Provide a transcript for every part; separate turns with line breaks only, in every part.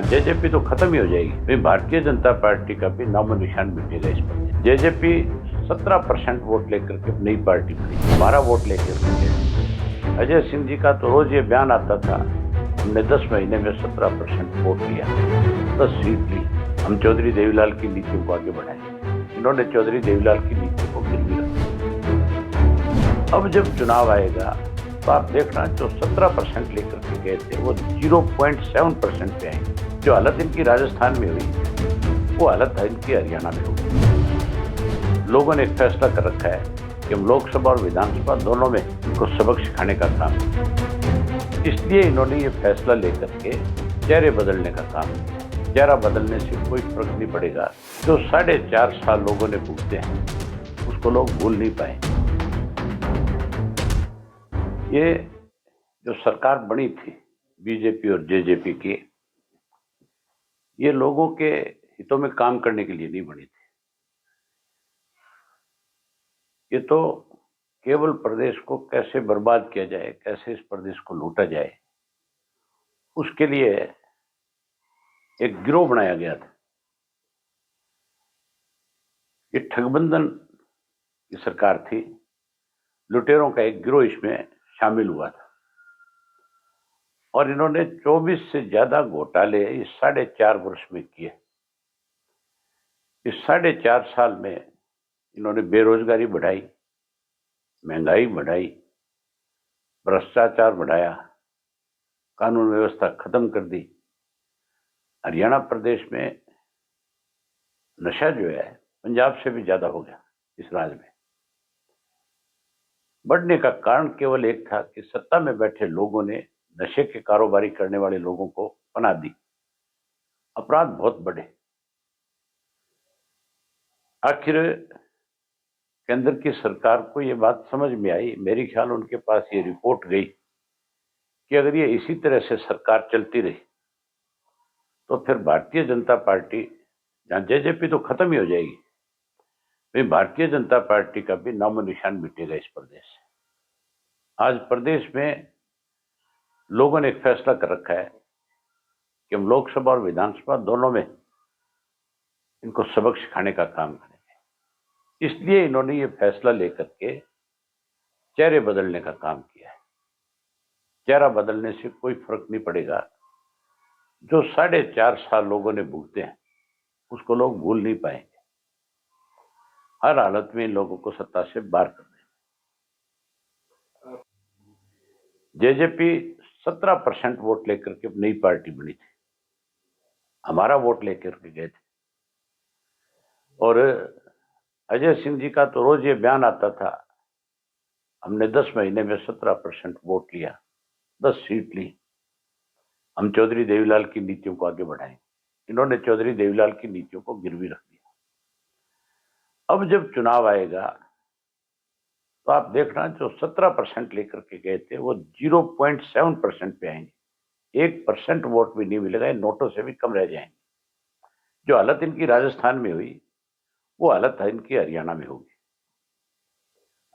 JJP तो खत्म ही हो जाएगी। भाई भारतीय जनता पार्टी का भी नामो निशान मिटेगा इस पर। जेजेपी 17% वोट लेकर के नई पार्टी बनी, हमारा वोट लेकर के। अजय सिंह जी का तो रोज ये बयान आता था, हमने 10 महीने में 17% वोट लिया, 10 सीट ली, हम चौधरी देवीलाल की नीतियों को आगे बढ़ाए। इन्होंने चौधरी देवीलाल की नीतियों को गिरवी रखा। अब जब चुनाव आएगा तो आप देखना, जो 17% लेकर के गए थे वो 0.7% पे आएंगे। जो हालत इनकी राजस्थान में हुई वो हालत इनकी हरियाणा में होगी। लोगों ने एक फैसला कर रखा है कि हम लोकसभा और विधानसभा दोनों में इनको सबक सिखाने का काम किया। इसलिए इन्होंने ये फैसला लेकर के चेहरे बदलने का काम किया। चेहरा बदलने से कोई फर्क नहीं पड़ेगा। जो 4.5 साल लोगों ने भुगते हैं उसको लोग भूल नहीं पाए। ये जो सरकार बनी थी बीजेपी और जेजेपी की, ये लोगों के हितों में काम करने के लिए नहीं बनी थी। ये तो केवल प्रदेश को कैसे बर्बाद किया जाए, कैसे इस प्रदेश को लूटा जाए, उसके लिए एक गिरोह बनाया गया था। ये ठगबंधन की सरकार थी, लुटेरों का एक गिरोह इसमें शामिल हुआ था और इन्होंने 24 से ज्यादा घोटाले इस 4.5 वर्ष में किए। इस 4.5 साल में इन्होंने बेरोजगारी बढ़ाई, महंगाई बढ़ाई, भ्रष्टाचार बढ़ाया, कानून व्यवस्था खत्म कर दी। हरियाणा प्रदेश में नशा जो है पंजाब से भी ज्यादा हो गया इस राज्य में। बढ़ने का कारण केवल एक था कि सत्ता में बैठे लोगों ने नशे के कारोबारी करने वाले लोगों को पनाह दी, अपराध बहुत बढ़े। आखिर केंद्र की सरकार को ये बात समझ में आई, मेरे ख्याल उनके पास ये रिपोर्ट गई कि अगर ये इसी तरह से सरकार चलती रही तो फिर भारतीय जनता पार्टी, जहां जेजेपी तो खत्म ही हो जाएगी, भाई भारतीय जनता पार्टी का भी नामो निशान मिटेगा इस प्रदेश से। आज प्रदेश में लोगों ने एक फैसला कर रखा है कि हम लोकसभा और विधानसभा दोनों में इनको सबक सिखाने का काम करेंगे। इसलिए इन्होंने ये फैसला लेकर के चेहरे बदलने का काम किया है। चेहरा बदलने से कोई फर्क नहीं पड़ेगा। जो 4.5 साल लोगों ने भुगते हैं उसको लोग भूल नहीं पाएंगे। हर हालत में इन लोगों को सत्ता से बाहर कर देंगे। जेजेपी 17% वोट लेकर के नई पार्टी बनी थी, हमारा वोट लेकर के गए थे। और अजय सिंह जी का तो रोज ये बयान आता था, हमने 10 महीने में 17% वोट लिया, 10 सीट ली, हम चौधरी देवीलाल की नीतियों को आगे बढ़ाएं। इन्होंने चौधरी देवीलाल की नीतियों को गिरवी रख दिया। अब जब चुनाव आएगा तो आप देखना, जो 17% लेकर के गए थे वो 0.7% पे आएंगे। 1% वोट भी नहीं मिलेगा, नोटों से भी कम रह जाएंगे। जो हालत इनकी राजस्थान में हुई वो हालत इनकी हरियाणा में होगी।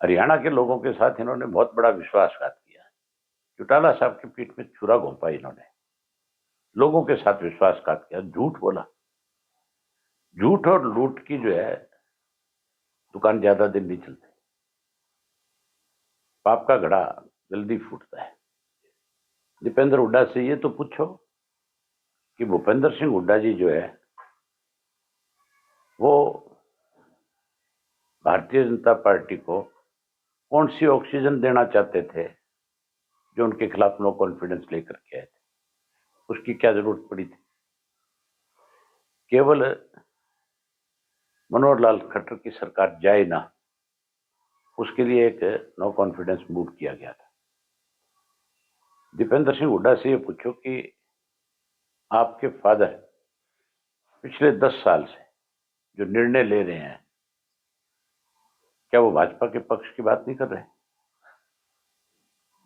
हरियाणा के लोगों के साथ इन्होंने बहुत बड़ा विश्वासघात किया। चौटाला साहब की पीठ में छुरा घोंपा इन्होंने, लोगों के साथ विश्वासघात किया, झूठ बोला। झूठ और लूट की जो है दुकान ज्यादा दिन नहीं चलती। पाप का घड़ा जल्दी फूटता है। दीपेंद्र हुड्डा से ये तो पूछो कि भूपेंद्र सिंह हुड्डा जी जो है वो भारतीय जनता पार्टी को कौन सी ऑक्सीजन देना चाहते थे जो उनके खिलाफ नो कॉन्फिडेंस लेकर के आए थे? उसकी क्या जरूरत पड़ी थी? केवल मनोहर लाल खट्टर की सरकार जाए ना, उसके लिए एक नो कॉन्फिडेंस मूव किया गया था। दीपेंद्र सिंह हुड्डा से ये पूछो कि आपके फादर पिछले 10 साल से जो निर्णय ले रहे हैं, क्या वो भाजपा के पक्ष की बात नहीं कर रहे?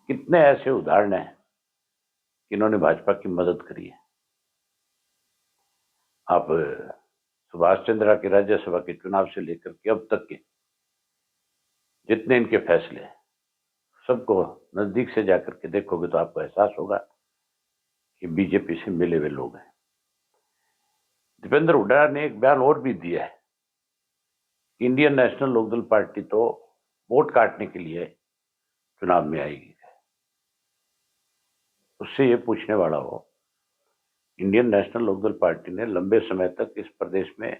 कितने ऐसे उदाहरण हैं कि इन्होंने भाजपा की मदद करी है। आप सुभाष चंद्रा के राज्यसभा के चुनाव से लेकर के अब तक के जितने इनके फैसले हैं, सबको नजदीक से जाकर के देखोगे तो आपको एहसास होगा कि बीजेपी से मिले हुए लोग हैं। दीपेंद्र हुड्डा ने एक बयान और भी दिया है, इंडियन नेशनल लोकदल पार्टी तो वोट काटने के लिए चुनाव में आएगी। उससे ये पूछने वाला हो, इंडियन नेशनल लोकदल पार्टी ने लंबे समय तक इस प्रदेश में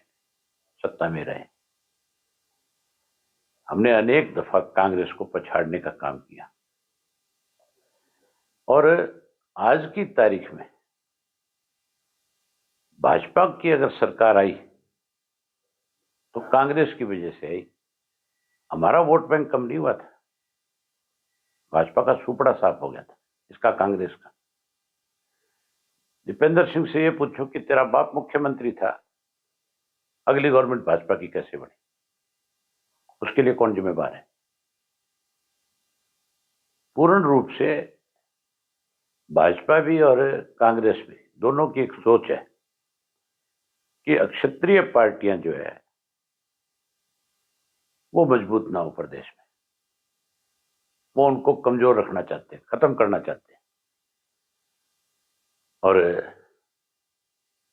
सत्ता में रहे, हमने अनेक दफा कांग्रेस को पछाड़ने का काम किया, और आज की तारीख में भाजपा की अगर सरकार आई तो कांग्रेस की वजह से आई। हमारा वोट बैंक कम नहीं हुआ था, भाजपा का सुपड़ा साफ हो गया था, इसका कांग्रेस का। दीपेंद्र सिंह से ये पूछो कि तेरा बाप मुख्यमंत्री था, अगली गवर्नमेंट भाजपा की कैसे बनी, उसके लिए कौन जिम्मेदार है? पूर्ण रूप से भाजपा भी और कांग्रेस भी दोनों की एक सोच है कि क्षत्रिय पार्टियां जो है वो मजबूत ना हो प्रदेश में, वो उनको कमजोर रखना चाहते हैं, खत्म करना चाहते हैं। और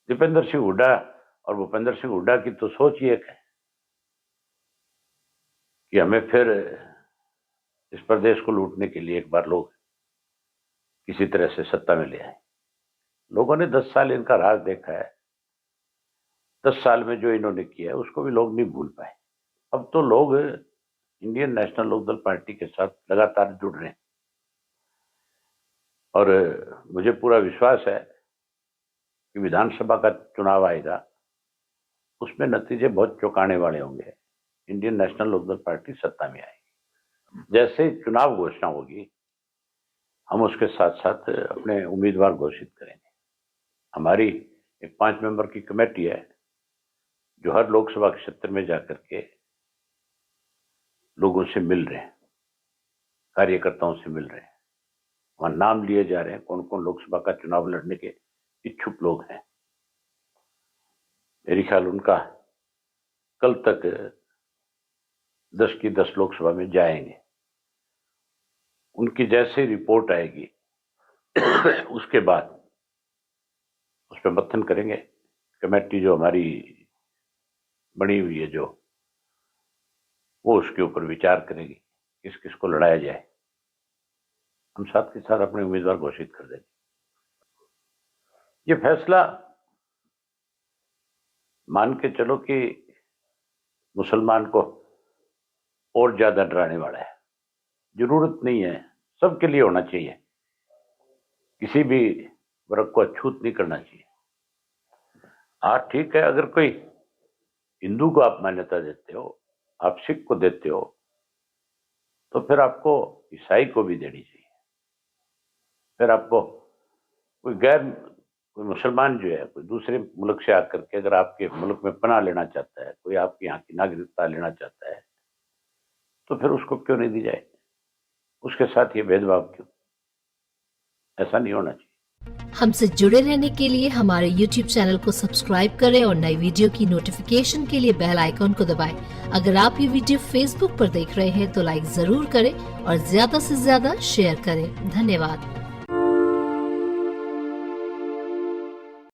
दीपेंद्र सिंह हुड्डा और भूपेंद्र सिंह हुड्डा की तो सोच ही एक है कि हमें फिर इस प्रदेश को लूटने के लिए एक बार लोग किसी तरह से सत्ता में ले आए। लोगों ने 10 साल इनका राज देखा है, 10 साल में जो इन्होंने किया है उसको भी लोग नहीं भूल पाए। अब तो लोग इंडियन नेशनल लोकदल पार्टी के साथ लगातार जुड़ रहे हैं, और मुझे पूरा विश्वास है कि विधानसभा का चुनाव आएगा, उसमें नतीजे बहुत चौंकाने वाले होंगे। इंडियन नेशनल लोकदल पार्टी सत्ता में आएगी। जैसे ही चुनाव घोषणा होगी, हम उसके साथ साथ अपने उम्मीदवार घोषित करेंगे। हमारी एक 5 मेंबर की कमेटी है जो हर लोकसभा क्षेत्र में जाकर के लोगों से मिल रहे हैं, कार्यकर्ताओं से मिल रहे हैं, वहां नाम लिए जा रहे हैं कौन कौन लोकसभा का चुनाव लड़ने के इच्छुक लोग हैं। मेरी ख्याल उनका कल तक 10 की 10 लोकसभा में जाएंगे। उनकी जैसे रिपोर्ट आएगी उसके बाद उस पर मंथन करेंगे। कमेटी जो हमारी बनी हुई है जो, वो उसके ऊपर विचार करेगी किस किस को लड़ाया जाए। हम साथ के साथ अपने उम्मीदवार घोषित कर देंगे। ये फैसला मान के चलो कि मुसलमान को और ज्यादा डराने वाला है। जरूरत नहीं है, सबके लिए होना चाहिए, किसी भी वर्ग को अछूत नहीं करना चाहिए। हाँ ठीक है, अगर कोई हिंदू को आप मान्यता देते हो, आप सिख को देते हो, तो फिर आपको ईसाई को भी देनी चाहिए। फिर आपको कोई मुसलमान जो है, कोई दूसरे मुल्क से आकर के अगर आपके मुल्क में पनाह लेना चाहता है, कोई आपके यहाँ की नागरिकता लेना चाहता है, तो फिर उसको क्यों नहीं दी जाए? उसके साथ ये भेदभाव क्यों? ऐसा नहीं होना चाहिए।
हमसे जुड़े रहने के लिए हमारे YouTube चैनल को सब्सक्राइब करें और नई वीडियो की नोटिफिकेशन के लिए बेल आइकॉन को दबाएं। अगर आप ये वीडियो Facebook पर देख रहे हैं तो लाइक जरूर करें और ज्यादा से ज्यादा शेयर करें। धन्यवाद।